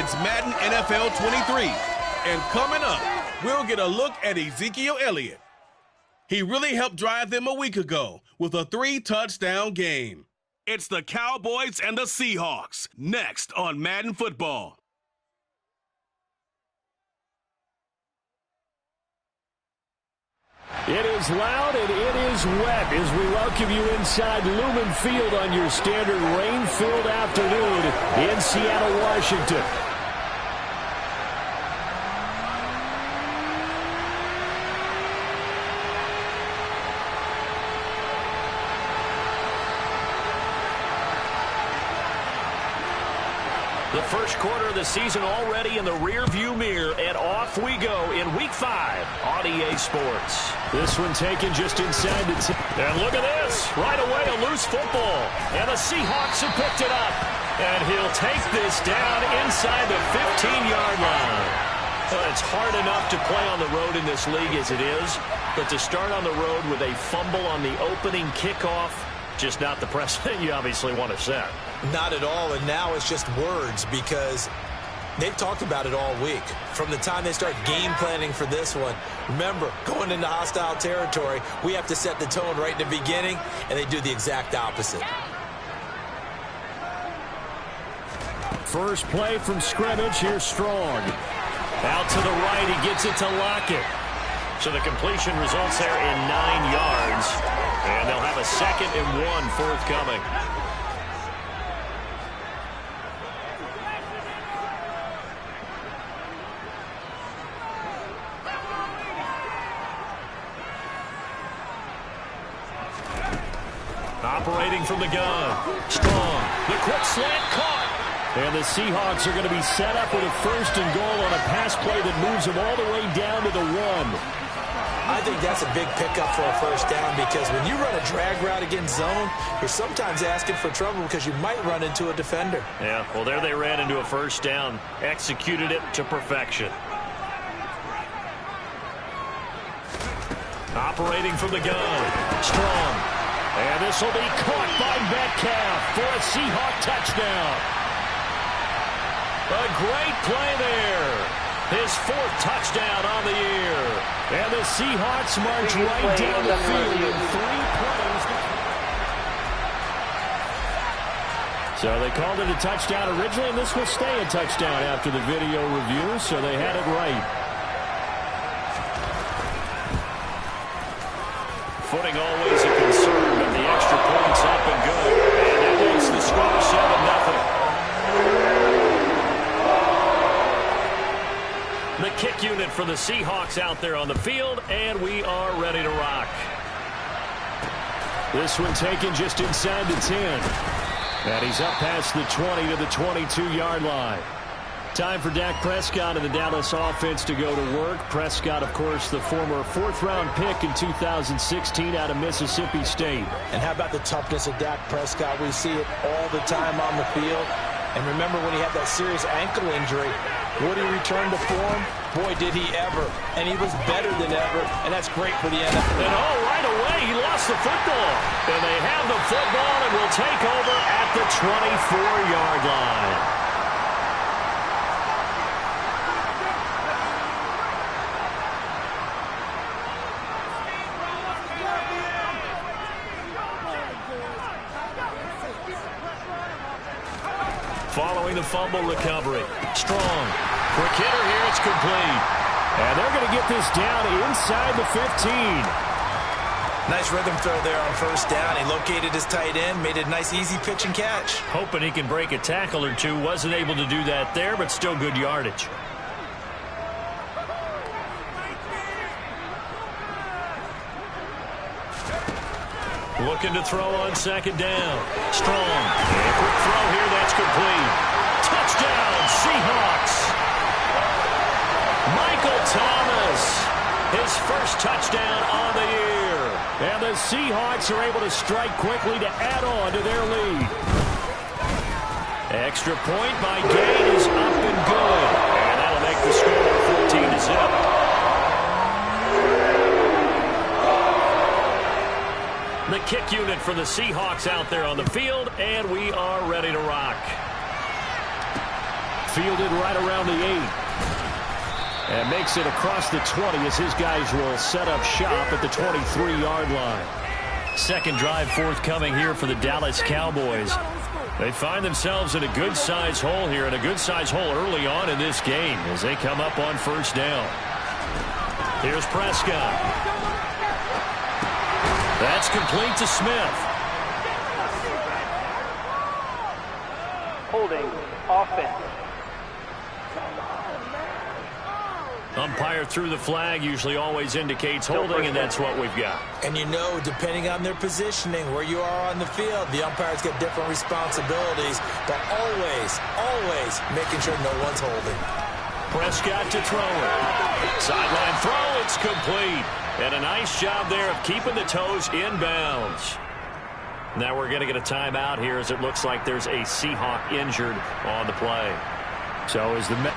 It's Madden NFL 23. And coming up, we'll get a look at Ezekiel Elliott. He really helped drive them a week ago with a 3-touchdown game. It's the Cowboys and the Seahawks, next on Madden Football. It is loud and it is wet as we welcome you inside Lumen Field on your standard rain-filled afternoon in Seattle, Washington. The first quarter of the season already in the rear-view mirror, and off we go in Week 5 on EA Sports. This one taken just inside the 10. And look at this. Right away, a loose football. And the Seahawks have picked it up. And he'll take this down inside the 15-yard line. It's hard enough to play on the road in this league as it is, but to start on the road with a fumble on the opening kickoff, just not the precedent you obviously want to set. Not at all, and now it's just words because they've talked about it all week. From the time they start game planning for this one, remember, going into hostile territory, we have to set the tone right in the beginning, and they do the exact opposite. First play from scrimmage, here's Strong. Out to the right, he gets it to Lockett. So the completion results there in 9 yards, and they'll have a 2nd and 1 forthcoming. Operating from the gun. Strong. The quick slant caught. And the Seahawks are going to be set up with a 1st and goal on a pass play that moves them all the way down to the 1. I think that's a big pickup for a 1st down because when you run a drag route against zone, you're sometimes asking for trouble because you might run into a defender. Yeah, well, there they ran into a 1st down. Executed it to perfection. Operating from the gun. Strong. And this will be caught by Metcalf for a Seahawk touchdown. A great play there. His 4th touchdown on the year. And the Seahawks march right down the field in 3 plays. So they called it a touchdown originally, and this will stay a touchdown after the video review, so they had it right. Footing always a concern, but the extra point's up and good. And that makes the score 7-0. The kick unit for the Seahawks out there on the field, and we are ready to rock. This one taken just inside the 10. And he's up past the 20 to the 22-yard line. Time for Dak Prescott and the Dallas offense to go to work. Prescott, of course, the former 4th-round pick in 2016 out of Mississippi State. And how about the toughness of Dak Prescott? We see it all the time on the field. And remember when he had that serious ankle injury, would he return to form? Boy, did he ever. And he was better than ever, and that's great for the NFL. And right away, he lost the football. And they have the football and will take over at the 24-yard line. Following the fumble recovery. Strong. Quick hitter here. It's complete. And they're going to get this down inside the 15. Nice rhythm throw there on 1st down. He located his tight end, made a nice easy pitch and catch. Hoping he can break a tackle or two. Wasn't able to do that there, but still good yardage. Looking to throw on 2nd down. Strong. And a quick throw here. That's complete. Touchdown, Seahawks. Michael Thomas. His 1st touchdown on the year. And the Seahawks are able to strike quickly to add on to their lead. Extra point by Gay is up and good. And that'll make the score 14-0. The kick unit for the Seahawks out there on the field, and we are ready to rock. Fielded right around the 8. And makes it across the 20 as his guys will set up shop at the 23-yard line. Second drive forthcoming here for the Dallas Cowboys. They find themselves in a good-sized hole here, and a good-sized hole early on in this game as they come up on first down. Here's Prescott. That's complete to Smith. Holding offense. Umpire threw the flag, usually always indicates holding, and that's what we've got. And you know, depending on their positioning, where you are on the field, the umpires get different responsibilities, but always making sure no one's holding. Prescott to throw it. Sideline throw, it's complete. And a nice job there of keeping the toes in bounds. Now we're going to get a timeout here as it looks like there's a Seahawk injured on the play. So is the...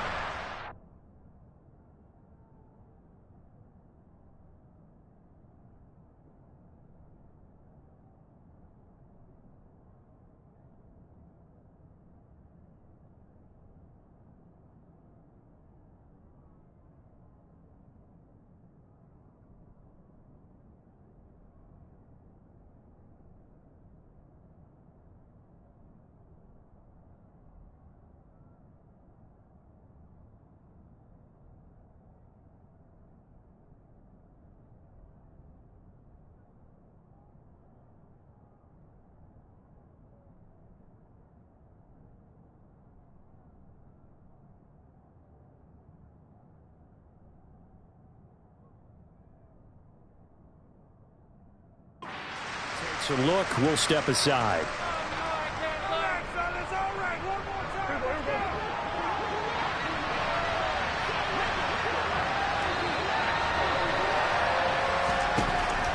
So look, we'll step aside.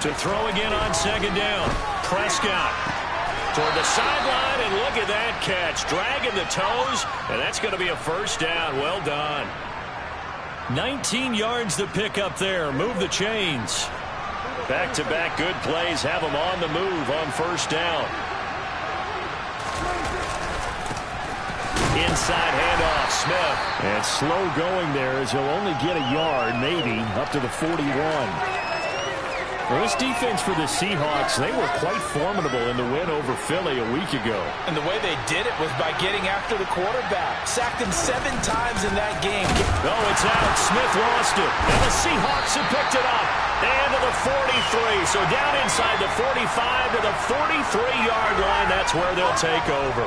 To throw again on second down. Prescott toward the sideline, and look at that catch. Dragging the toes, and that's going to be a first down. Well done. 19 yards to pick up there. Move the chains. Back-to-back good plays have them on the move on first down. Inside handoff, Smith. And slow going there as he'll only get a yard, maybe, up to the 41. Well, this defense for the Seahawks, they were quite formidable in the win over Philly a week ago. And the way they did it was by getting after the quarterback. Sacked him 7 times in that game. Oh, it's out. Smith lost it. And the Seahawks have picked it up. And to the 43. So down inside the 45 to the 43-yard line. That's where they'll take over.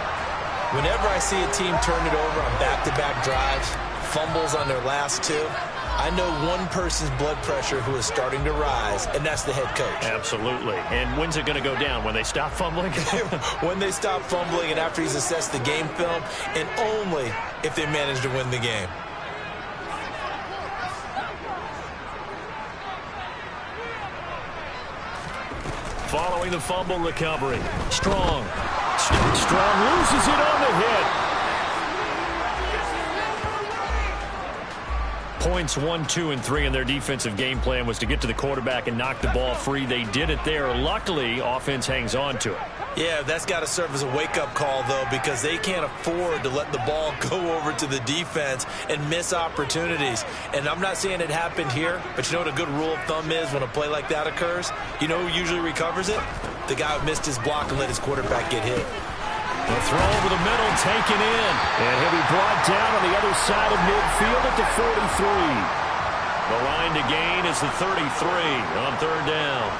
Whenever I see a team turn it over on back-to-back drives, fumbles on their last 2, I know one person's blood pressure who is starting to rise, and that's the head coach. Absolutely. And when's it going to go down? When they stop fumbling? When they stop fumbling and after he's assessed the game film, and only if they manage to win the game. Following the fumble recovery. Strong loses it on the hit. Points 1, 2, and 3 in their defensive game plan was to get to the quarterback and knock the ball free. They did it there. Luckily, offense hangs on to it. Yeah, that's got to serve as a wake-up call, though, because they can't afford to let the ball go over to the defense and miss opportunities. And I'm not saying it happened here, but you know what a good rule of thumb is when a play like that occurs? You know who usually recovers it? The guy who missed his block and let his quarterback get hit. The throw over the middle, taken in. And he'll be brought down on the other side of midfield at the 43. The line to gain is the 33 on third down.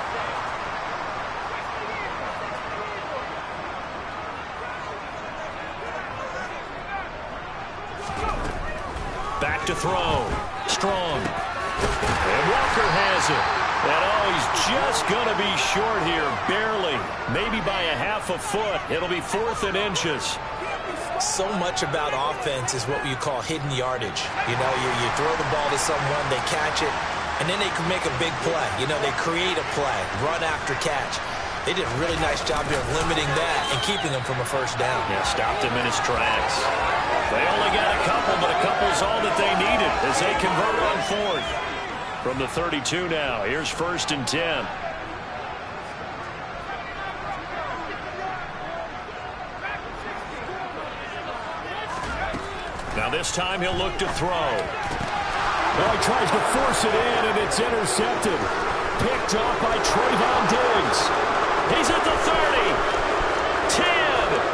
Back to throw. Strong. And Walker has it. And oh, he's just going to be short here, barely. Maybe by a half a foot. It'll be 4th and inches. So much about offense is what you call hidden yardage. You know, you throw the ball to someone, they catch it, and then they can make a big play. You know, they create a play, run after catch. They did a really nice job here of limiting that and keeping him from a first down. Yeah, stopped him in his tracks. They only got a couple, but a couple's all that they needed as they convert on 4th. From the 32 now, here's 1st and 10. Now this This time he'll look to throw. Well, he tries to force it in, and it's intercepted. Picked off by Trayvon Diggs. He's at the 30. 10,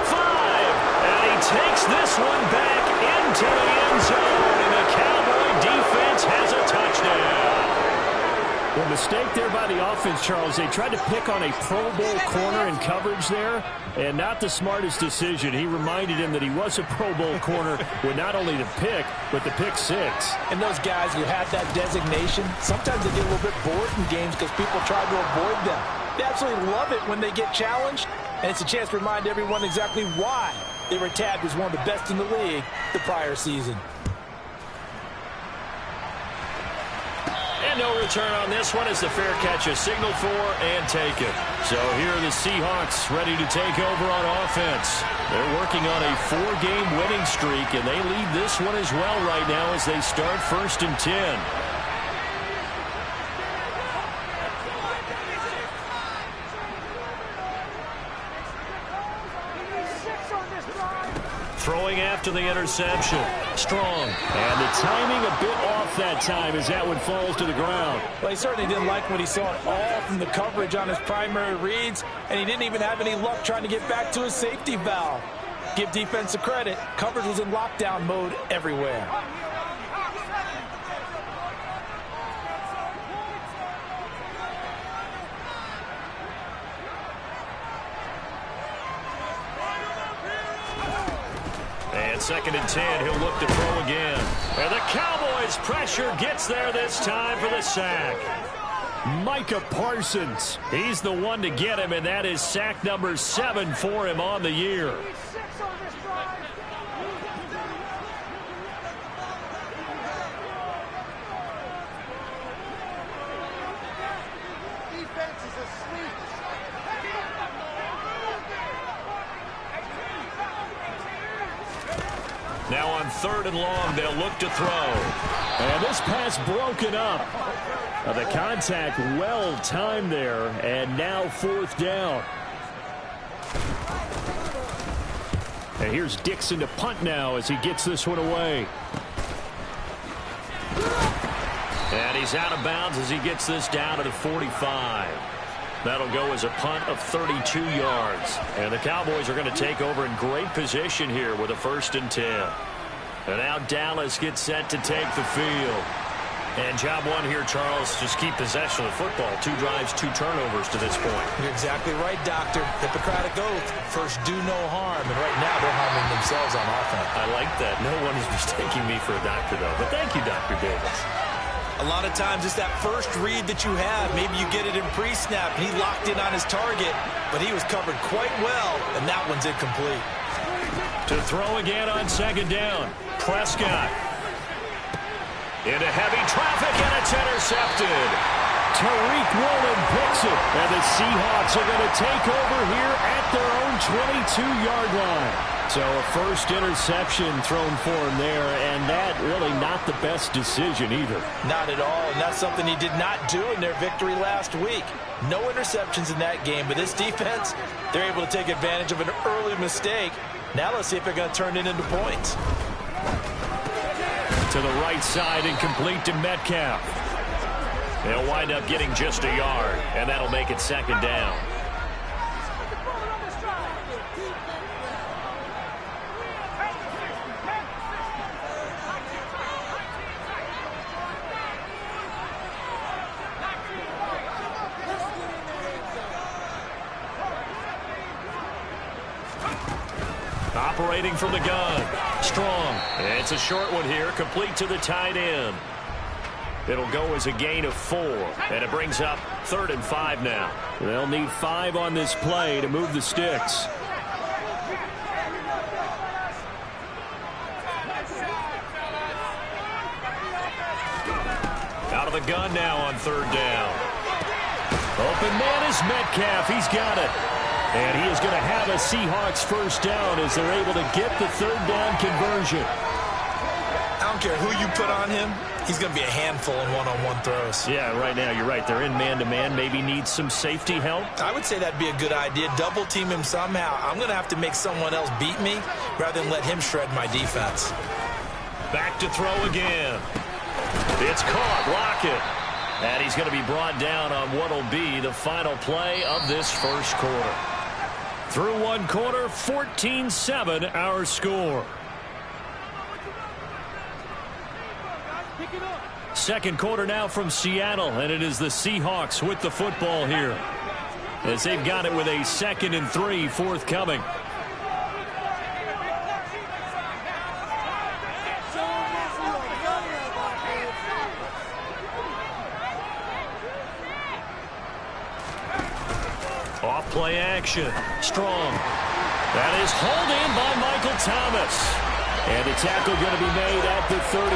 5, and he takes this one back into the end zone, and the Cowboy defense has a touchdown. The mistake there by the offense, Charles. They tried to pick on a Pro Bowl corner in coverage there, and not the smartest decision. He reminded him that he was a Pro Bowl corner with not only the pick, but the pick six. And those guys who have that designation, sometimes they get a little bit bored in games because people try to avoid them. They absolutely love it when they get challenged, and it's a chance to remind everyone exactly why they were tagged as one of the best in the league the prior season. And no return on this one as the fair catch is signaled for and taken. So here are the Seahawks ready to take over on offense. They're working on a 4-game winning streak, and they lead this one as well right now as they start 1st and 10. Throwing after the interception. Strong. And the timing a bit off that time as that one falls to the ground. Well, he certainly didn't like what he saw at all from the coverage on his primary reads, and he didn't even have any luck trying to get back to his safety valve. Give defense a credit. Coverage was in lockdown mode everywhere. And 2nd and 10, he'll look to throw again. And the Cowboys pressure gets there this time for the sack. Micah Parsons. He's the one to get him, and that is sack number 7 for him on the year. Now on 3rd and long, they'll look to throw. And this pass broken up. The contact well timed there, and now 4th down. And here's Dixon to punt now as he gets this one away. And he's out of bounds as he gets this down to the 45. That'll go as a punt of 32 yards. And the Cowboys are going to take over in great position here with a 1st and 10. And now Dallas gets set to take the field. And job one here, Charles, just keep possession of the football. 2 drives, 2 turnovers to this point. You're exactly right, Doctor. Hippocratic oath. First, do no harm. And right now, they're harming themselves on offense. I like that. No one is mistaking me for a doctor, though. But thank you, Dr. Davis. A lot of times, it's that first read that you have. Maybe you get it in pre-snap, and he locked in on his target, but he was covered quite well, and that one's incomplete. To throw again on 2nd down. Prescott. Into heavy traffic, and it's intercepted. Tariq Woolen picks it, and the Seahawks are going to take over here at their own 22-yard line. So a first interception thrown for him there, and that really not the best decision either. Not at all, and that's something he did not do in their victory last week. No interceptions in that game, but this defense, they're able to take advantage of an early mistake. Now let's see if they're going to turn it into points. To the right side and complete to Metcalf. They'll wind up getting just a yard, and that'll make it 2nd down. Operating from the gun. Strong. It's a short one here, complete to the tight end. It'll go as a gain of 4, and it brings up 3rd and 5 now. They'll need 5 on this play to move the sticks. Out of the gun now on 3rd down. Open man is Metcalf. He's got it. And he is going to have a Seahawks 1st down as they're able to get the 3rd down conversion. I don't care who you put on him. He's going to be a handful in one-on-one throws. Yeah, right now you're right. They're in man-to-man. Maybe needs some safety help. I would say that'd be a good idea. Double team him somehow. I'm going to have to make someone else beat me rather than let him shred my defense. Back to throw again. It's caught. Lockett. And he's going to be brought down on what will be the final play of this first quarter. Through one quarter, 14-7 our score. Second quarter now from Seattle, and it is the Seahawks with the football here, as they've got it with a 2nd and 3 forthcoming. Off play action. Strong. That is hauled in by Michael Thomas. And the tackle going to be made at the 38.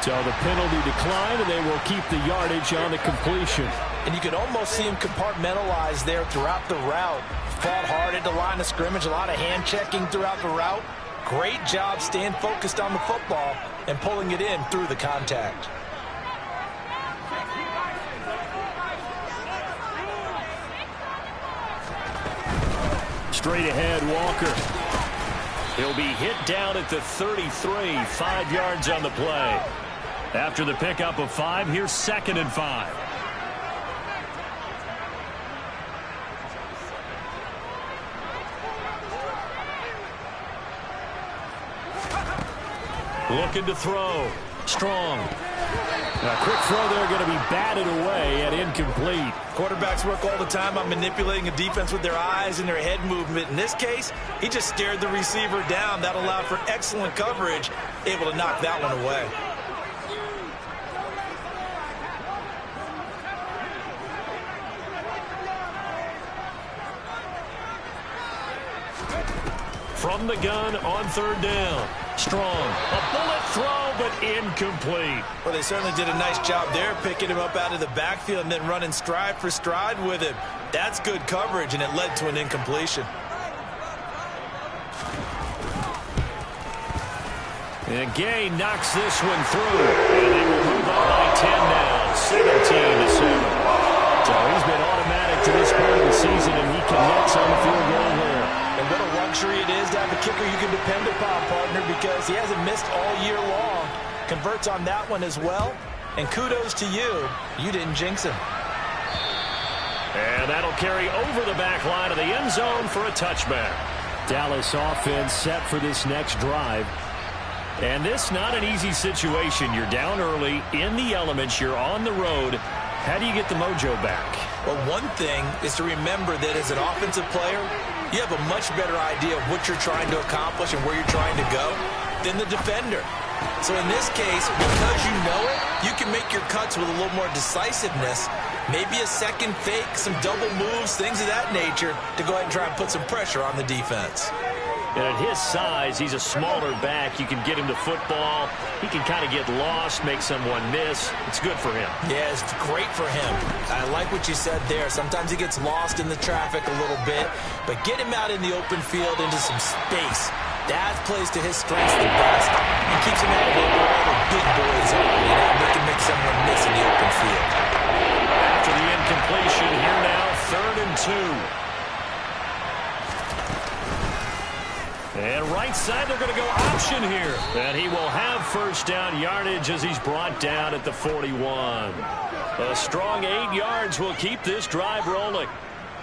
So the penalty declined, and they will keep the yardage on the completion. And you can almost see him compartmentalize there throughout the route. Fought hard at the line of scrimmage, a lot of hand checking throughout the route. Great job staying focused on the football and pulling it in through the contact. Straight ahead, Walker. He'll be hit down at the 33, 5 yards on the play. After the pickup of 5, here's 2nd and 5. Looking to throw. Strong. A quick throw there, going to be batted away and incomplete. Quarterbacks work all the time on manipulating a defense with their eyes and their head movement. In this case, he just stared the receiver down. That allowed for excellent coverage, able to knock that one away. From the gun on 3rd down. Strong. A bullet throw, but incomplete. Well, they certainly did a nice job there, picking him up out of the backfield and then running stride for stride with him. That's good coverage, and it led to an incompletion. And Gay knocks this one through. And they will move up by 10 now, 17-7. So he's been automatic to this point of the season, and he connects on the field goal there. And what a luxury it is to have a kicker you can depend upon, partner, because he hasn't missed all year long. Converts on that one as well. And kudos to you. You didn't jinx him. And that'll carry over the back line of the end zone for a touchback. Dallas offense set for this next drive. And this not an easy situation. You're down early, in the elements, you're on the road. How do you get the mojo back? Well, one thing is to remember that as an offensive player, you have a much better idea of what you're trying to accomplish and where you're trying to go than the defender. So in this case, because you know it, you can make your cuts with a little more decisiveness, maybe a second fake, some double moves, things of that nature, to go ahead and try and put some pressure on the defense. And at his size, he's a smaller back. You can get him to football. He can kind of get lost, make someone miss. It's good for him. Yeah, it's great for him. I like what you said there. Sometimes he gets lost in the traffic a little bit, but get him out in the open field into some space. That plays to his strengths the best. He keeps him out of where all the big boys are. You know, they can make someone miss in the open field. After the incompletion, here now, 3rd and 2. And right side, they're going to go option here. And he will have first down yardage as he's brought down at the 41. A strong 8 yards will keep this drive rolling.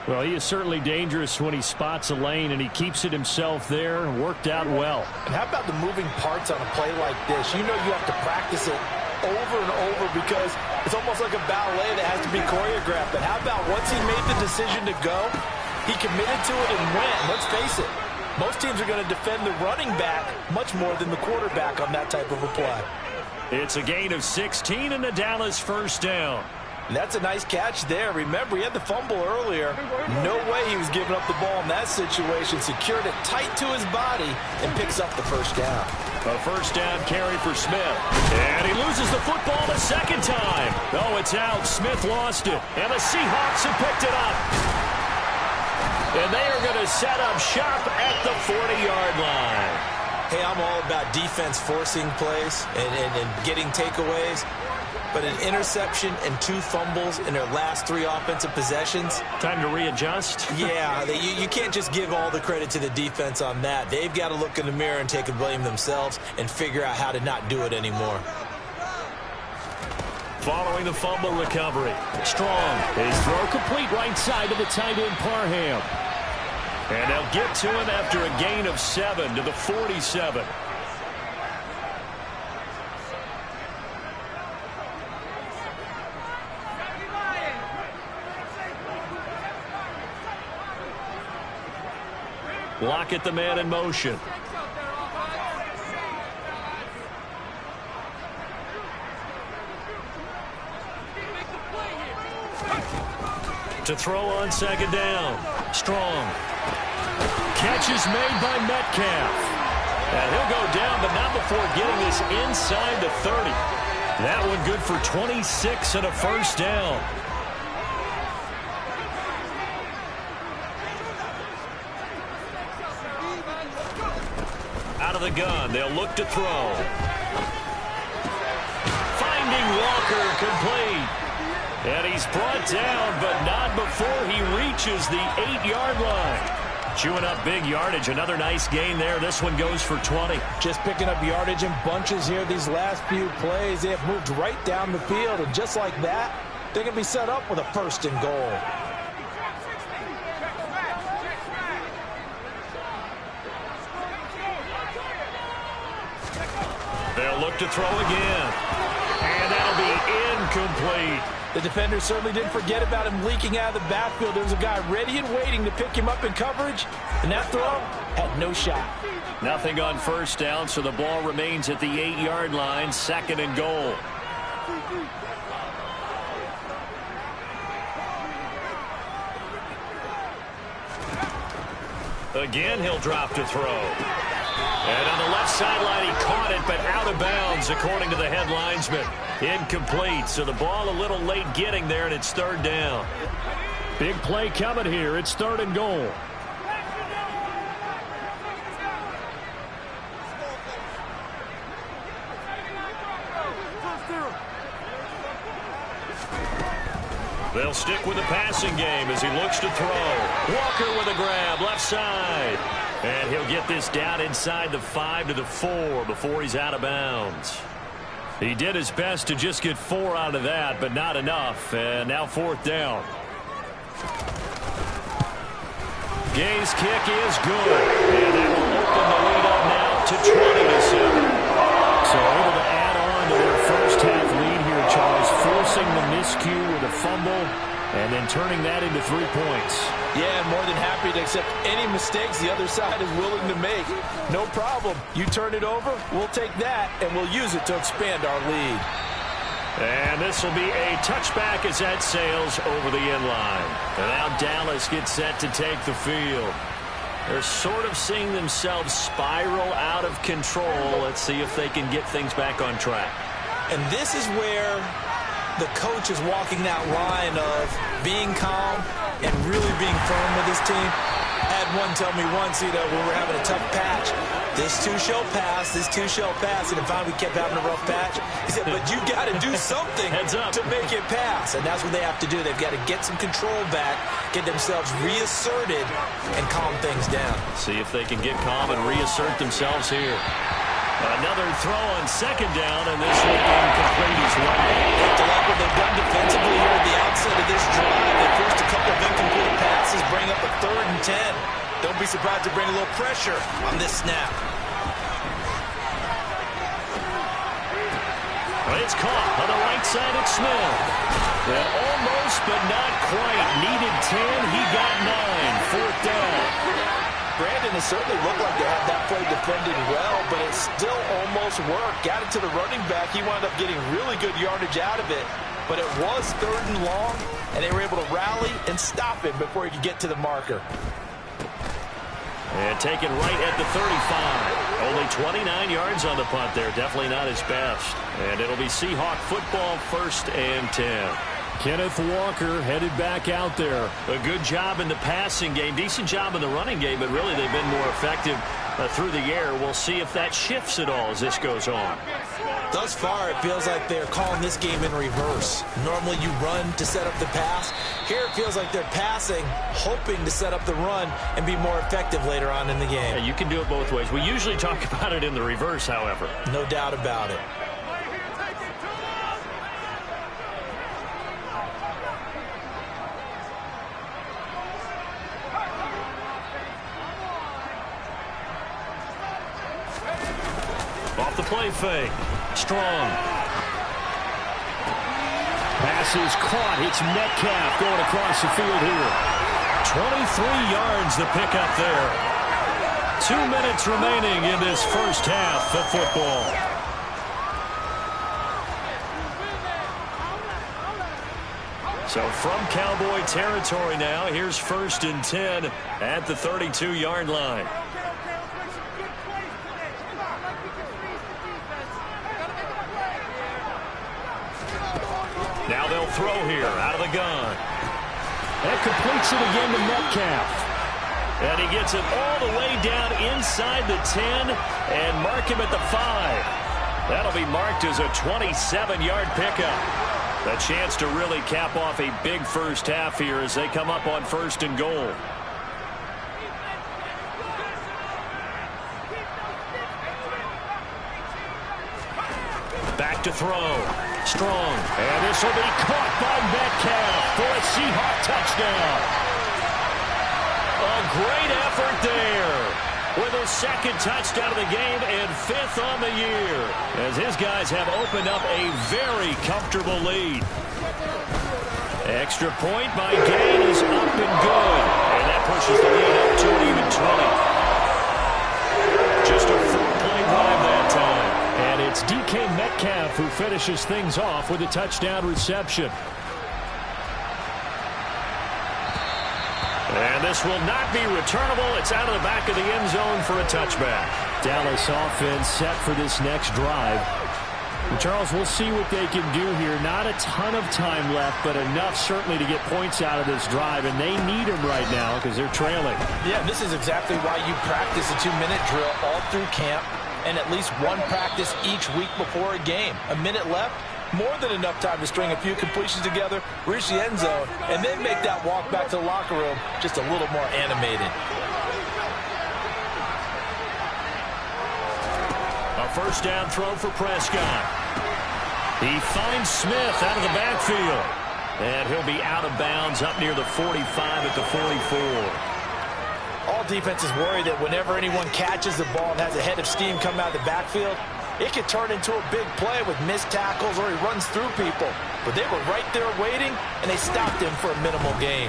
Well, he is certainly dangerous when he spots a lane, and he keeps it himself there. Worked out well. And how about the moving parts on a play like this? You know you have to practice it over and over because it's almost like a ballet that has to be choreographed. But how about once he made the decision to go, he committed to it and went. Let's face it. Most teams are going to defend the running back much more than the quarterback on that type of a play. It's a gain of 16 and a Dallas first down. And that's a nice catch there. Remember, he had the fumble earlier. No way he was giving up the ball in that situation. Secured it tight to his body and picks up the first down. A first down carry for Smith. And he loses the football the second time. Oh, it's out. Smith lost it. And the Seahawks have picked it up. And they are going to set up shop at the 40-yard line. Hey, I'm all about defense forcing plays and getting takeaways. but an interception and 2 fumbles in their last 3 offensive possessions. Time to readjust? Yeah, you can't just give all the credit to the defense on that. They've got to look in the mirror and take a blame themselves and figure out how to not do it anymore. Following the fumble recovery. Strong. His throw complete right side to the tight end Parham. And they'll get to him after a gain of 7 to the 47. Lockett the man in motion. To throw on second down. Strong. Catch is made by Metcalf. And he'll go down, but not before getting this inside the 30. That one good for 26 and a first down. Out of the gun, they'll look to throw. Finding Walker complete. And he's brought down, but not before he reaches the 8-yard line. Chewing up big yardage. Another nice gain there. This one goes for 20. Just picking up yardage in bunches here these last few plays. They have moved right down the field, and just like that, they can be set up with a 1st and goal. They'll look to throw again. And that'll be incomplete. The defender certainly didn't forget about him leaking out of the backfield. There was a guy ready and waiting to pick him up in coverage, and that throw had no shot. Nothing on first down, so the ball remains at the 8-yard line, 2nd and goal. Again, he'll drop to throw. And on the left sideline, he caught it, but out of bounds, according to the head linesman. Incomplete, so the ball a little late getting there, and it's 3rd down. Big play coming here. It's 3rd and goal. They'll stick with the passing game as he looks to throw. Walker with a grab, left side. And he'll get this down inside the 5 to the 4 before he's out of bounds. He did his best to just get 4 out of that, but not enough. And now 4th down. Gay's kick is good. And that will open the lead up now to 20-7. So able to add on to their first half lead here, Charles, forcing the miscue with a fumble and then turning that into 3 points. Yeah, and more than happy to accept any mistakes the other side is willing to make. No problem. You turn it over, we'll take that, and we'll use it to expand our lead. And this will be a touchback as that sails over the end line. And now Dallas gets set to take the field. They're sort of seeing themselves spiral out of control. Let's see if they can get things back on track. And this is where the coach is walking that line of being calm and really being firm with his team. I had one tell me once, when we're having a tough patch, this too shall pass, this too shall pass. And finally we kept having a rough patch. He said, but you got to do something to make it pass. And that's what they have to do. They've got to get some control back, get themselves reasserted, and calm things down. See if they can get calm and reassert themselves here. Another throw on second down, and this will be incomplete as well. To like what they've done defensively here at the outset of this drive. They forced a couple of incomplete passes, bring up a 3rd and 10. Don't be surprised to bring a little pressure on this snap. Well, it's caught on the right side at Smith. Well, almost, but not quite. Needed 10, he got 9. 4th down. Brandon, it certainly looked like they had that play defended well, but it still almost worked. Got it to the running back. He wound up getting really good yardage out of it, but it was 3rd and long, and they were able to rally and stop him before he could get to the marker. And taken right at the 35. Only 29 yards on the punt there. Definitely not his best. And it'll be Seahawk football, 1st and 10. Kenneth Walker headed back out there. A good job in the passing game. Decent job in the running game, but really they've been more effective through the air. We'll see if that shifts at all as this goes on. Thus far, it feels like they're calling this game in reverse. Normally you run to set up the pass. Here it feels like they're passing, hoping to set up the run and be more effective later on in the game. Yeah, you can do it both ways. We usually talk about it in the reverse, however. No doubt about it. Off the play fake. Strong. Pass is caught. It's Metcalf going across the field here. 23 yards to pick up there. 2 minutes remaining in this first half of football. So from Cowboy territory now, here's 1st and 10 at the 32-yard line. Now they'll throw here out of the gun. That completes it again to Metcalf. And he gets it all the way down inside the 10 and mark him at the 5. That'll be marked as a 27-yard pickup. A chance to really cap off a big first half here as they come up on 1st and goal. Back to throw. Strong. And this will be caught by Metcalf for a Seahawks touchdown. A great effort there with his 2nd touchdown of the game and 5th on the year as his guys have opened up a very comfortable lead. Extra point by Gain is up and good. And that pushes the lead up to an even 20. Just a 4-play drive that time. And it's DK Metcalf who finishes things off with a touchdown reception. And this will not be returnable. It's out of the back of the end zone for a touchback. Dallas offense set for this next drive. And Charles, we'll see what they can do here. Not a ton of time left, but enough certainly to get points out of this drive. And they need them right now because they're trailing. Yeah, this is exactly why you practice a 2-minute drill all through camp and at least one practice each week before a game. A minute left, more than enough time to string a few completions together, reach the end zone, and then make that walk back to the locker room just a little more animated. A 1st down throw for Prescott. He finds Smith out of the backfield. And he'll be out of bounds up near the 45 at the 44. All defenses worry that whenever anyone catches the ball and has a head of steam come out of the backfield, it could turn into a big play with missed tackles or he runs through people. But they were right there waiting, and they stopped him for a minimal gain.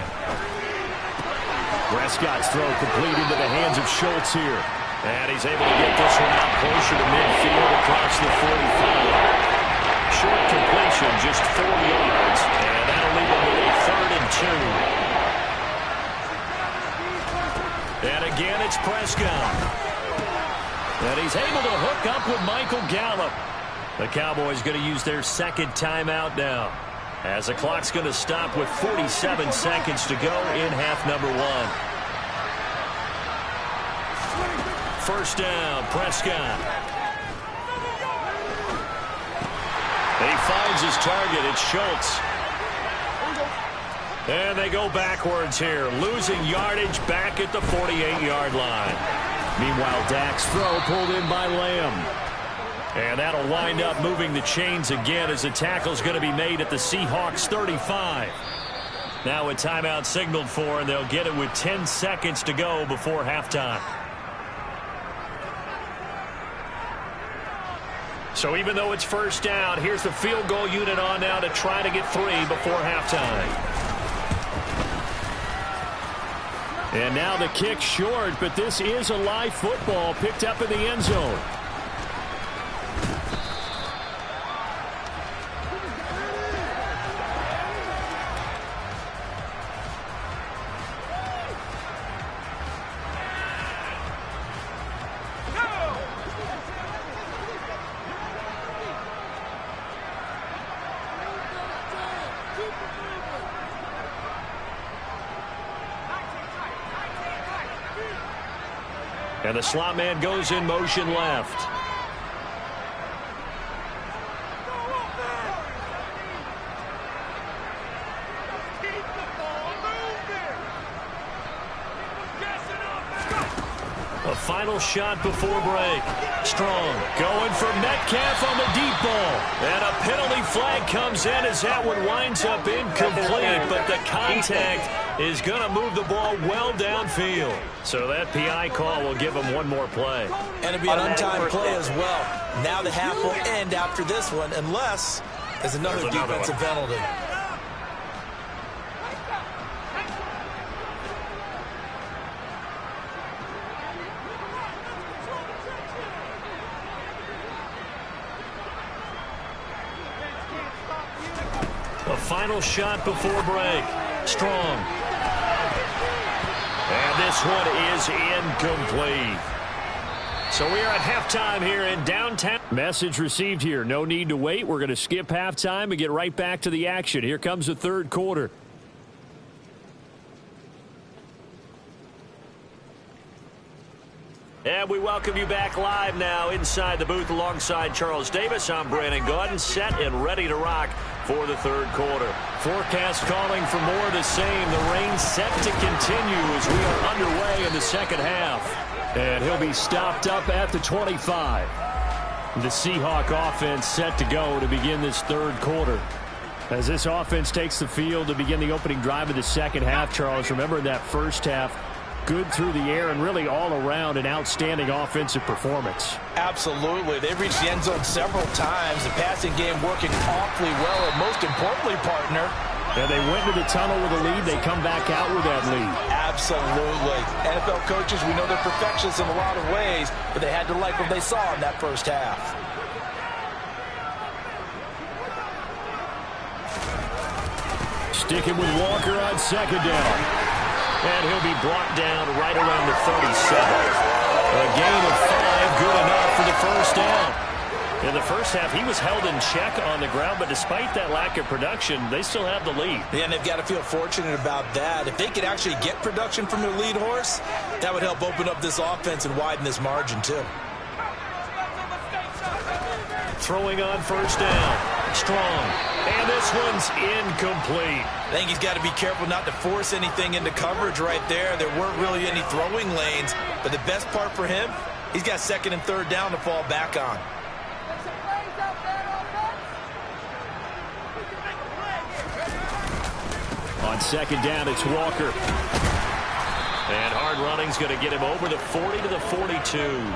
Prescott's throw complete into the hands of Schultz here. And he's able to get this one out closer to midfield across the 45. Short completion, just 4 yards, and that'll leave him with a 3rd and 2. And again, it's Prescott. And he's able to hook up with Michael Gallup. The Cowboys going to use their 2nd timeout now, as the clock's going to stop with 47 seconds to go in half number 1. 1st down, Prescott. He finds his target. It's Schultz. And they go backwards here, losing yardage back at the 48-yard line. Meanwhile, Dak's throw pulled in by Lamb. And that'll wind up moving the chains again as the tackle's going to be made at the Seahawks 35. Now a timeout signaled for, and they'll get it with 10 seconds to go before halftime. So even though it's 1st down, here's the field goal unit on now to try to get 3 before halftime. And now the kick short, but this is a live football picked up in the end zone. And the slot man goes in motion left. A final shot before break. Strong going for Metcalf on the deep ball. And a penalty flag comes in as that one winds up incomplete. But the contact is going to move the ball well downfield. So that PI call will give him one more play. And it'll be an untimed play as well. Now the half will end after this one unless there's another defensive penalty. A final shot before break. Strong. And this one is incomplete. So we are at halftime here in downtown. Message received here. No need to wait. We're going to skip halftime and get right back to the action. Here comes the third quarter. And we welcome you back live now inside the booth alongside Charles Davis. I'm Brandon Gaudin, set and ready to rock for the third quarter. Forecast calling for more of the same. The rain set to continue as we are underway in the second half. And he'll be stopped up at the 25. The Seahawk offense set to go to begin this third quarter. As this offense takes the field to begin the opening drive of the second half, Charles, remember that first half, good through the air and really all around an outstanding offensive performance. Absolutely. They've reached the end zone several times. The passing game working awfully well, and most importantly, partner. And they went to the tunnel with a lead. They come back out with that lead. Absolutely. NFL coaches, we know they're perfectionists in a lot of ways, but they had to like what they saw in that first half. Sticking with Walker on second down. And he'll be brought down right around the 37. A gain of 5, good enough for the first down. In the first half, he was held in check on the ground, but despite that lack of production, they still have the lead. Yeah, and they've got to feel fortunate about that. If they could actually get production from their lead horse, that would help open up this offense and widen this margin, too. Throwing on first down. Strong. And this one's incomplete. I think he's got to be careful not to force anything into coverage right there. There weren't really any throwing lanes, but the best part for him, he's got second and third down to fall back on. On second down, it's Walker. And hard running's going to get him over the 40 to the 42.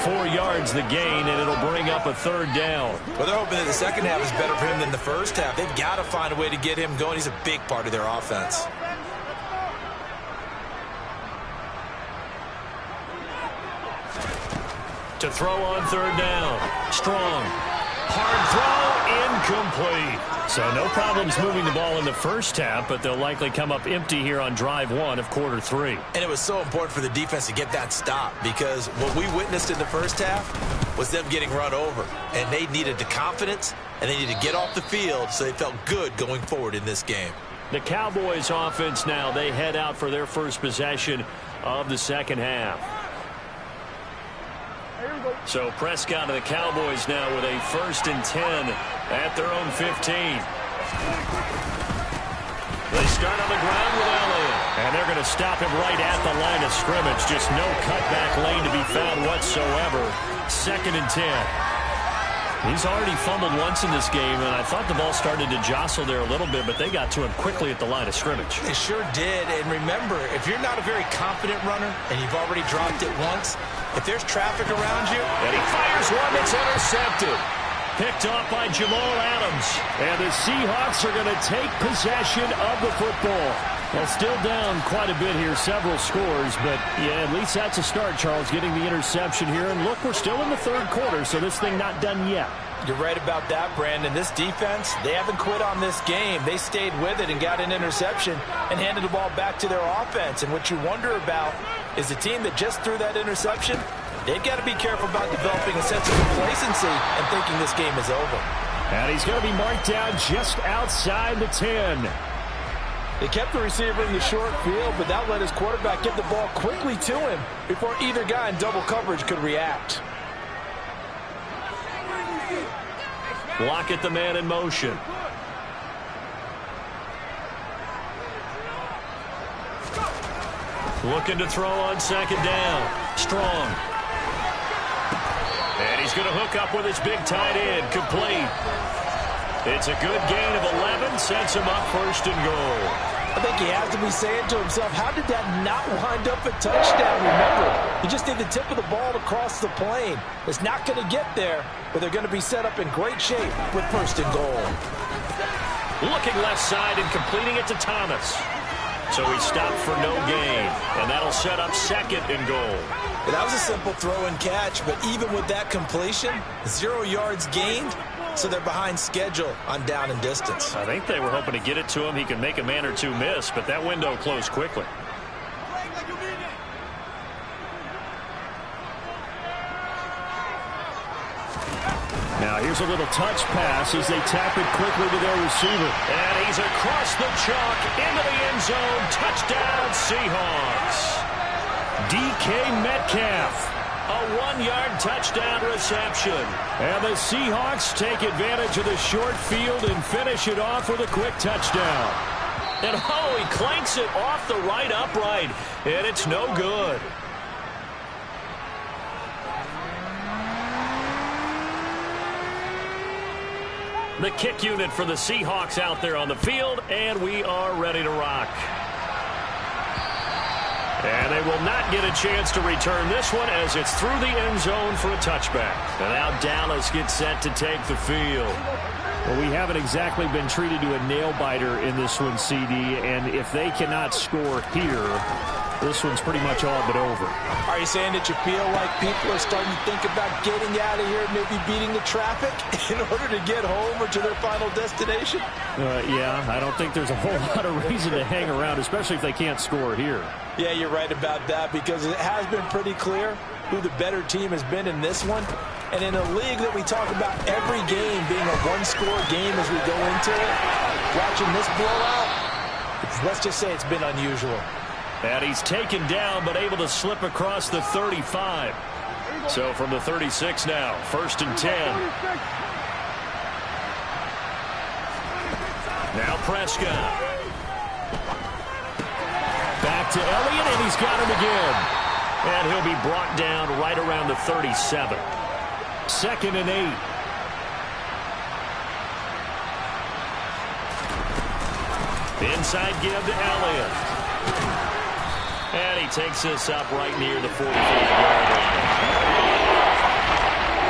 4 yards the gain, and it'll bring up a third down. Well, they're hoping that the second half is better for him than the first half. They've got to find a way to get him going. He's a big part of their offense. To throw on third down. Strong. Hard throw, incomplete. So no problems moving the ball in the first half, but they'll likely come up empty here on drive 1 of quarter 3. And it was so important for the defense to get that stop, because what we witnessed in the first half was them getting run over. And they needed the confidence, and they needed to get off the field so they felt good going forward in this game. The Cowboys offense now, they head out for their first possession of the second half. So Prescott and the Cowboys now with a 1st and 10 at their own 15. They start on the ground with Elliott. And they're going to stop him right at the line of scrimmage. Just no cutback lane to be found whatsoever. 2nd and 10. He's already fumbled once in this game, and I thought the ball started to jostle there a little bit, but they got to him quickly at the line of scrimmage. They sure did. And remember, if you're not a very confident runner and you've already dropped it once, if there's traffic around you, and he fires one that's intercepted. Picked off by Jamal Adams. And the Seahawks are going to take possession of the football. Well, still down quite a bit here, several scores, but yeah, at least that's a start, Charles, getting the interception here. And look, we're still in the third quarter, so this thing not done yet. You're right about that, Brandon. This defense, they haven't quit on this game. They stayed with it and got an interception and handed the ball back to their offense. And what you wonder about is the team that just threw that interception, they've got to be careful about developing a sense of complacency and thinking this game is over. And he's going to be marked down just outside the 10. They kept the receiver in the short field, but that let his quarterback get the ball quickly to him before either guy in double coverage could react. Lockett, the man in motion. Looking to throw on second down. Strong. And he's going to hook up with his big tight end. Complete. It's a good gain of 11. Sets him up first and goal. I think he has to be saying to himself, how did that not wind up a touchdown? Remember, you just need the tip of the ball to cross the plane. It's not going to get there, but they're going to be set up in great shape with first and goal. Looking left side and completing it to Thomas. So he stopped for no gain, and that'll set up second and goal. That was a simple throw and catch, but even with that completion, 0 yards gained, so they're behind schedule on down and distance. I think they were hoping to get it to him. He could make a man or two miss, but that window closed quickly. Now here's a little touch pass as they tap it quickly to their receiver. And he's across the chalk into the end zone. Touchdown, Seahawks. DK Metcalf. A 1-yard touchdown reception. And the Seahawks take advantage of the short field and finish it off with a quick touchdown. And oh, he clanks it off the right upright. And it's no good. The kick unit for the Seahawks out there on the field, and we are ready to rock. And they will not get a chance to return this one as it's through the end zone for a touchback. And now Dallas gets set to take the field. Well, we haven't exactly been treated to a nail-biter in this one, CD, and if they cannot score here, this one's pretty much all but over. Are you saying that you feel like people are starting to think about getting out of here, maybe beating the traffic in order to get home or to their final destination? Yeah, I don't think there's a whole lot of reason to hang around, especially if they can't score here. Yeah, you're right about that because it has been pretty clear who the better team has been in this one. And in a league that we talk about every game being a one-score game as we go into it, watching this blowout, let's just say it's been unusual. And he's taken down but able to slip across the 35. So from the 36 now, 1st and 10. Now Prescott. Back to Elliott, and he's got him again. And he'll be brought down right around the 37. 2nd and 8. Inside give to Elliott. And he takes this up right near the 45-yard line.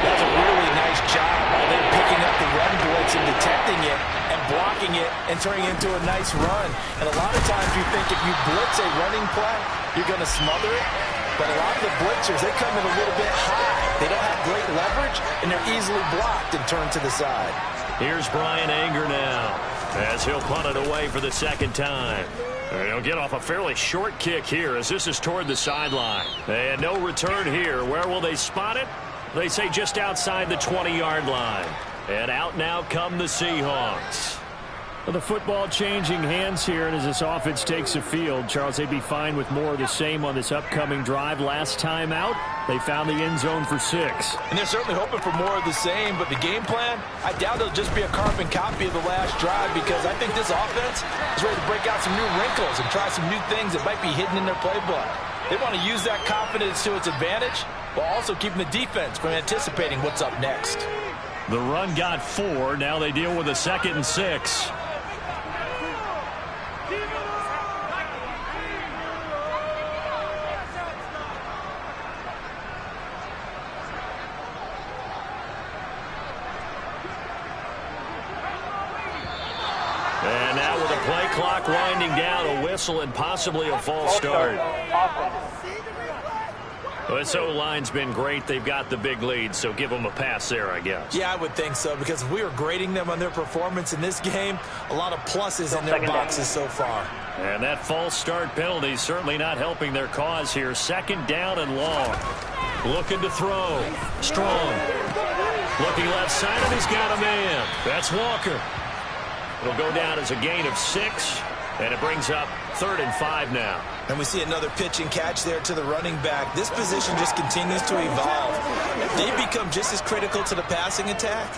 That's a really nice job by them picking up the run blitz and detecting it and blocking it and turning it into a nice run. And a lot of times you think if you blitz a running play, you're going to smother it. But a lot of the blitzers, they come in a little bit high. They don't have great leverage, and they're easily blocked and turned to the side. Here's Brian Anger now as he'll punt it away for the second time. And he'll get off a fairly short kick here as this is toward the sideline. And no return here. Where will they spot it? They say just outside the 20-yard line. And out now come the Seahawks. Well, the football changing hands here, and as this offense takes the field, Charles, they'd be fine with more of the same on this upcoming drive. Last time out, they found the end zone for 6. And they're certainly hoping for more of the same, but the game plan, I doubt it'll just be a carbon copy of the last drive because I think this offense is ready to break out some new wrinkles and try some new things that might be hidden in their playbook. They want to use that confidence to its advantage while also keeping the defense from anticipating what's up next. The run got 4. Now they deal with a 2nd and 6. And now with the play clock winding down, a whistle and possibly a false start. This O-line's been great. They've got the big lead, so give them a pass there, I guess. Yeah, I would think so, because if we were grading them on their performance in this game, a lot of pluses in their boxes so far. And that false start penalty certainly not helping their cause here. 2nd down and long. Looking to throw. Strong. Looking left side, and he's got a man. That's Walker. It'll go down as a gain of 6. And it brings up 3rd and 5 now. And we see another pitch and catch there to the running back. This position just continues to evolve. They become just as critical to the passing attack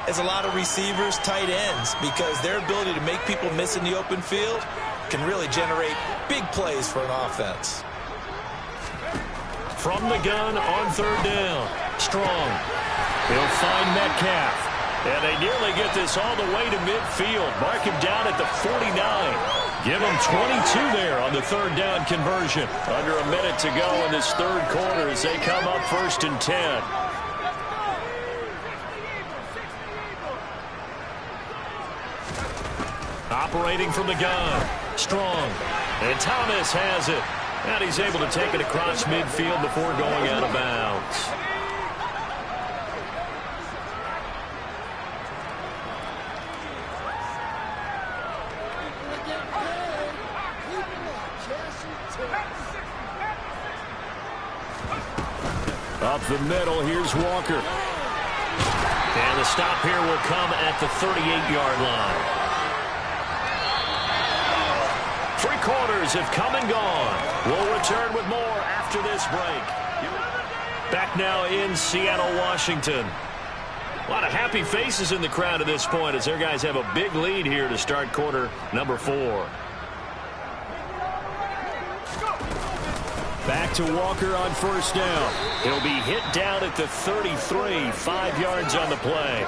as a lot of receivers, tight ends, because their ability to make people miss in the open field can really generate big plays for an offense. From the gun on 3rd down. Strong. He'll find Metcalf. And they nearly get this all the way to midfield. Mark him down at the 49. Give him 22 there on the 3rd down conversion. Under a minute to go in this 3rd quarter as they come up 1st and 10. Operating from the gun. Strong. And Thomas has it. And he's able to take it across midfield before going out of bounds. Up the middle, here's Walker. And the stop here will come at the 38-yard line. 3 quarters have come and gone. We'll return with more after this break. Back now in Seattle, Washington. A lot of happy faces in the crowd at this point as their guys have a big lead here to start quarter number 4. Back to Walker on 1st down. He'll be hit down at the 33, 5 yards on the play.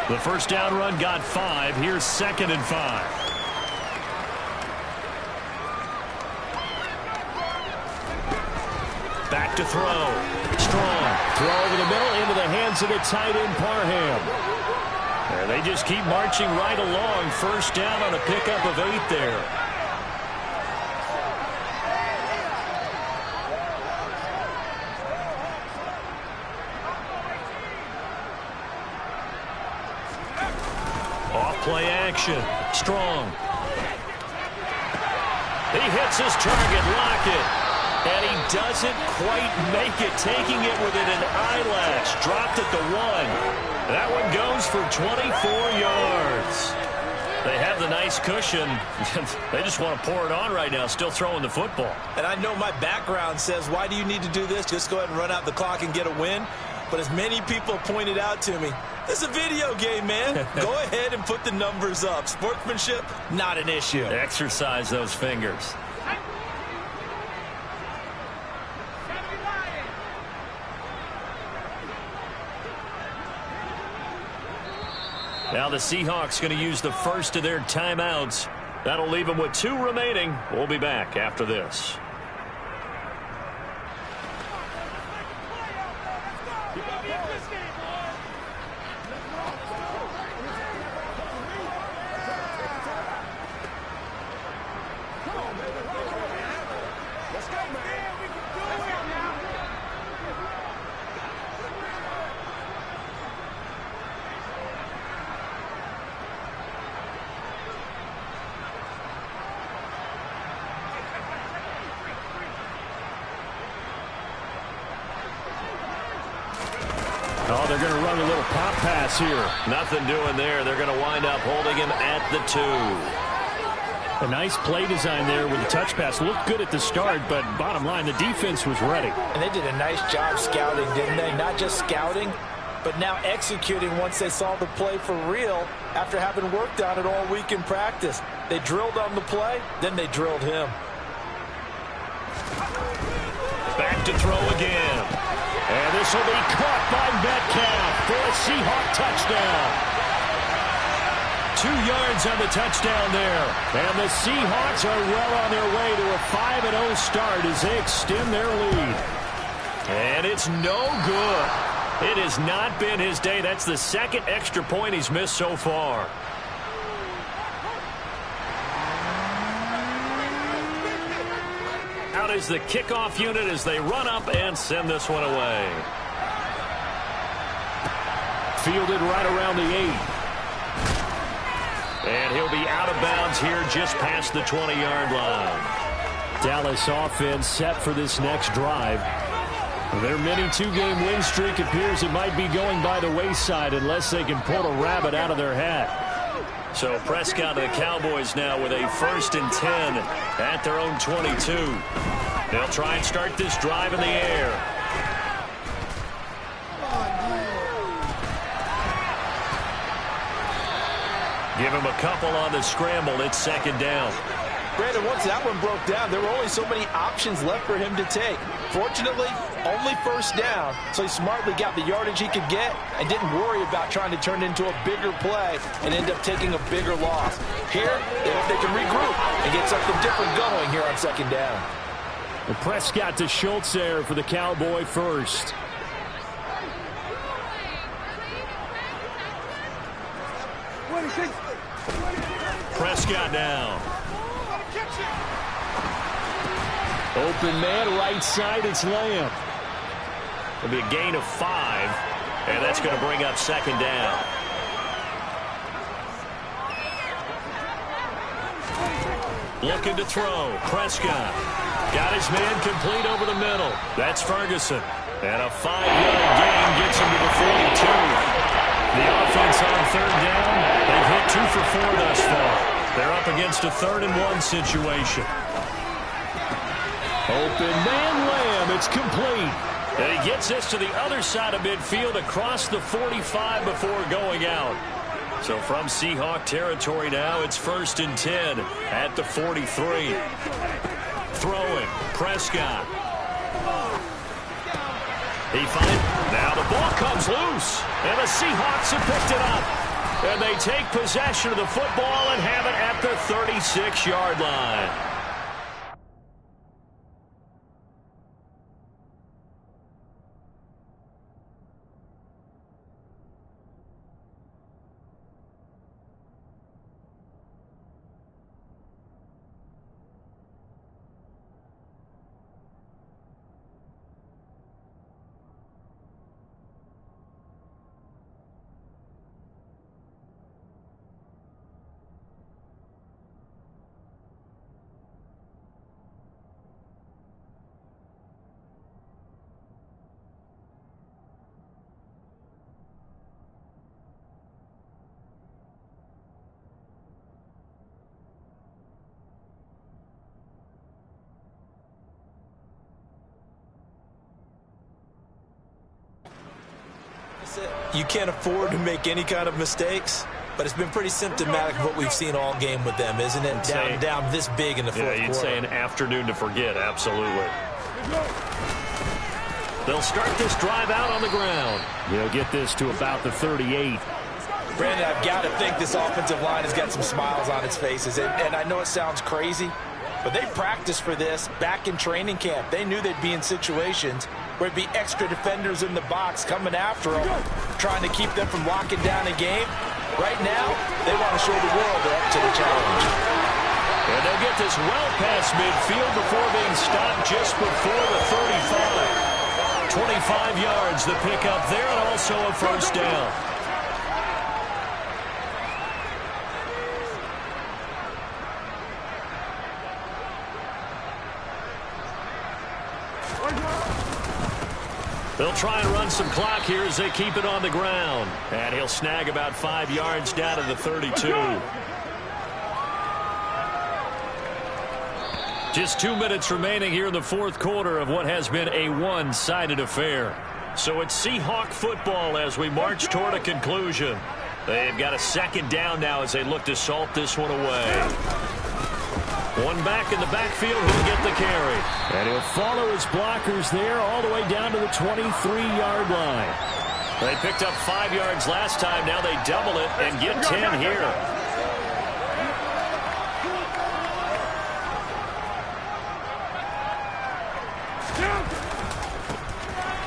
The 1st down run got 5. Here's 2nd and 5. Back to throw. Strong. Throw over the middle into the hands of the tight end, Parham. And they just keep marching right along. 1st down on a pickup of 8 there. Off-play action. Strong. He hits his target, Lockett. And he doesn't quite make it, taking it within an eyelash. Dropped at the 1. That one goes for 24 yards. They have the nice cushion. They just want to pour it on right now, still throwing the football. And I know my background says, why do you need to do this? Just go ahead and run out the clock and get a win. But as many people pointed out to me, this is a video game, man. Go ahead and put the numbers up. Sportsmanship, not an issue. Exercise those fingers. Now the Seahawks going to use the first of their timeouts. That'll leave them with 2 remaining. We'll be back after this. Oh, they're going to run a little pop pass here. Nothing doing there. They're going to wind up holding him at the 2. A nice play design there with the touch pass. Looked good at the start, but bottom line, the defense was ready. And they did a nice job scouting, didn't they? Not just scouting, but now executing once they saw the play for real after having worked on it all week in practice. They drilled on the play, then they drilled him. Back to throw again. And this will be caught by Metcalf for a Seahawk touchdown. 2 yards on the touchdown there. And the Seahawks are well on their way to a 5-0 start as they extend their lead. And it's no good. It has not been his day. That's the 2nd extra point he's missed so far. Out is the kickoff unit as they run up and send this one away. Fielded right around the 8. And he'll be out of bounds here just past the 20-yard line. Dallas offense set for this next drive. Their mini 2-game win streak appears it might be going by the wayside unless they can pull a rabbit out of their hat. So Prescott and the Cowboys now with a 1st and 10 at their own 22. They'll try and start this drive in the air. Give him a couple on the scramble. It's 2nd down. Brandon, once that one broke down, there were only so many options left for him to take. Fortunately, only 1st down, so he smartly got the yardage he could get and didn't worry about trying to turn it into a bigger play and end up taking a bigger loss. Here, they hope they can regroup and get something different going here on 2nd down. And Prescott to Schultz there for the Cowboy first. Prescott now. Open man, right side, it's Lamb. It'll be a gain of 5, and that's going to bring up 2nd down. Looking to throw. Prescott. Got his man complete over the middle. That's Ferguson. And a 5-yard gain gets him to the 42. The offense on 3rd down. They've hit 2 for 4 thus far. They're up against a 3rd and 1 situation. Open man, Lamb. It's complete. And he gets this to the other side of midfield across the 45 before going out. So from Seahawk territory now, it's 1st and 10 at the 43. Throwing. Prescott. Now the ball comes loose. And the Seahawks have picked it up. And they take possession of the football and have it at the 36-yard line. You can't afford to make any kind of mistakes, but it's been pretty symptomatic of what we've seen all game with them, isn't it? Down this big in the fourth quarter. Yeah, you'd say an afternoon to forget, absolutely. They'll start this drive out on the ground. They'll get this to about the 38. Brandon, I've got to think this offensive line has got some smiles on its faces. And I know it sounds crazy, but they practiced for this back in training camp. They knew they'd be in situations where it'd be extra defenders in the box coming after them, trying to keep them from locking down a game. Right now, they want to show the world they're up to the challenge. And they'll get this well past midfield before being stopped just before the 35. 25 yards, the pickup there, and also a 1st down. They'll try and run some clock here as they keep it on the ground. And he'll snag about 5 yards down to the 32. Just 2 minutes remaining here in the fourth quarter of what has been a one-sided affair. So it's Seahawk football as we march toward a conclusion. They've got a 2nd down now as they look to salt this one away. One back in the backfield, he'll get the carry. And he'll follow his blockers there all the way down to the 23-yard line. They picked up 5 yards last time. Now they double it and get 10 here.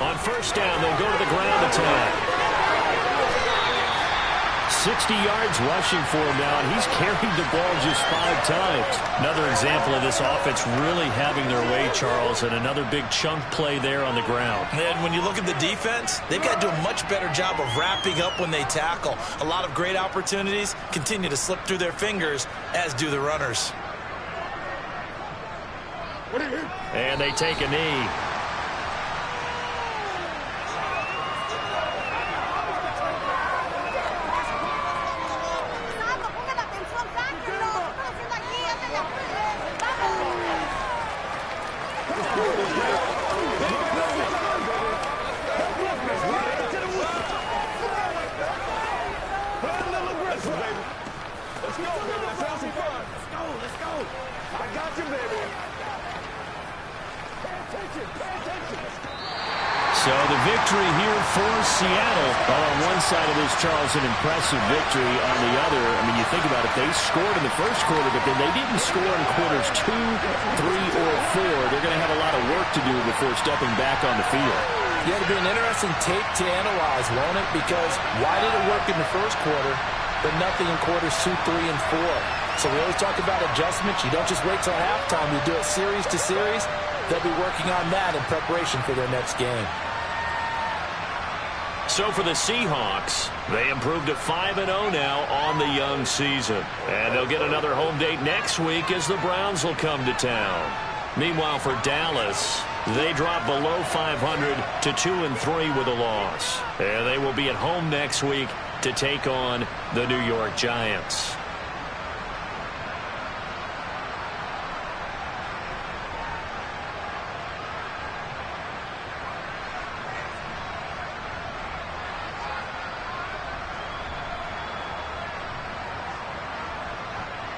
On 1st down, they'll go to the ground attack. 60 yards rushing for him now, and he's carried the ball just 5 times. Another example of this offense really having their way, Charles, and another big chunk play there on the ground. And when you look at the defense, they've got to do a much better job of wrapping up when they tackle. A lot of great opportunities continue to slip through their fingers, as do the runners. And they take a knee. Let's go, baby. Let's go, baby. Let's have some fun. Let's go. Let's go. I got you, baby. Pay attention. Pay attention. So the victory here for Seattle. Well, on one side of this, Charles, an impressive victory. On the other, I mean, you think about it, they scored in the first quarter, but then they didn't score in quarters 2, 3, or 4. They're going to have a lot of work to do before stepping back on the field. Yeah, it'll be an interesting tape to analyze, won't it? Because why did it work in the first quarter, but nothing in quarters 2, 3, and 4? So we always talk about adjustments. You don't just wait till halftime. You do it series to series. They'll be working on that in preparation for their next game. So for the Seahawks, they improved to 5-0 now on the young season. And they'll get another home date next week as the Browns will come to town. Meanwhile, for Dallas, they drop below 500 to 2-3 with a loss. And they will be at home next week to take on the New York Giants.